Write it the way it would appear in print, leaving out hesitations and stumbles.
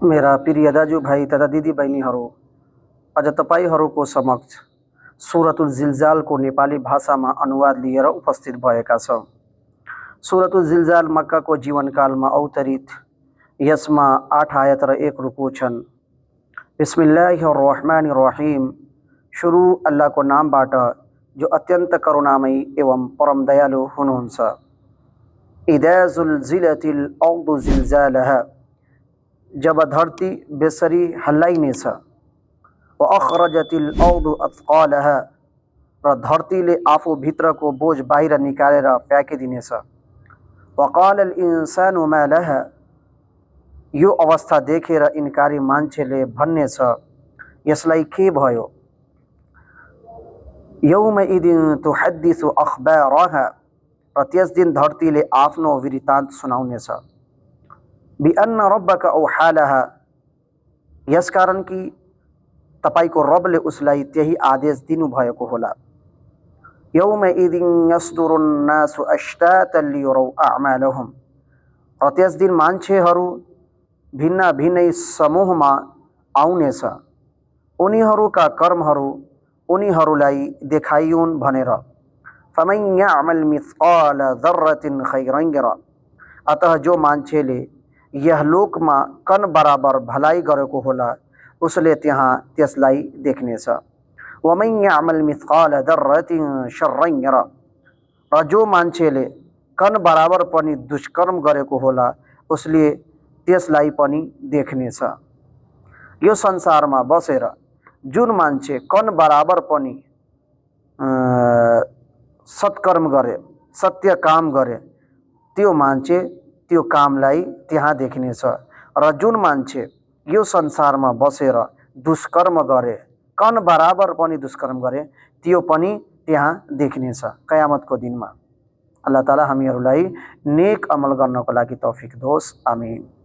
मेरा प्रिय दाजुभाइ तथा दिदीबहिनीहरू, आज तपाईँहरूको समक्ष सुरतुल जिल्जालको नेपाली भाषामा अनुवाद लिएर उपस्थित भएका छौँ। सुरतुल जिल्जाल मक्काको जीवनकालमा अवतरित, यसमा 8 आयत र 1 रुकु छन्। बिस्मिल्लाहिर्रहमानिर्रहिम। सुरु अल्लाहको नामबाट जो अत्यन्त करुणामयी एवं परम दयालु हुनुहुन्छ। इदा जुल्जिलतिल अर्दु जिल्जालहा, जब धरती बेसरी हल्लाइनेछ। व अखरजतिल अर्दु अथकालहा, र धरतीले आफू भित्रको बोझ बाहिर निकालेर फ्याँकिदिनेछ। वकालल इन्सानु मा लहा, यो अवस्था देखेर इन्कारी मान्छेले भन्नेछ, यसलाई के भयो। यौमइदिन तुहद्दिसु अखबारहा, र त्यस दिन धरतीले आफ्नो वृत्तान्त सुनाउनेछ। बिअन्न रब्बका औहालहा, यसकारण कि तपाईको रबले उसलाई त्यही आदेश दिनुभएको होला। यौमइदिन यसदुरुन नासु अश्तातन लियरौ अअमालहुम, र त्यस दिन मान्छेहरू भिन्न भिन्नै समूहमा आउनेछ, उनीहरूका कर्महरू उनीहरूलाई देखाइउन् भनेर। फमन यअमल मिस्काल जर्रतिन खैरन यरा, अतः जो मान्छेले यहलोकमा कण बराबर भलाइ गरेको होला, उसले त्यहाँ त्यसलाई देख्नेछ। वमन यअमल मिस्काल दर्रतिन शर्रन यरा, र जो मान्छेले कण बराबर पनि दुष्कर्म गरेको होला, उसले त्यसलाई पनि देख्नेछ। यो संसारमा बसेर जुन मान्छे कण बराबर पनि सत्कर्म गरे, सत्य काम गरे, त्यो मान्छे त्यो कामलाई त्यहाँ देख्नेछ। र जुन मान्छे यो संसारमा बसेर दुष्कर्म गरे, कण बराबर पनि दुष्कर्म गरे, त्यो पनि त्यहाँ देख्नेछ कयामतको दिनमा। अल्लाह ताला हामीहरूलाई नेक अमल गर्नको लागि तौफिक दोस्। आमीन।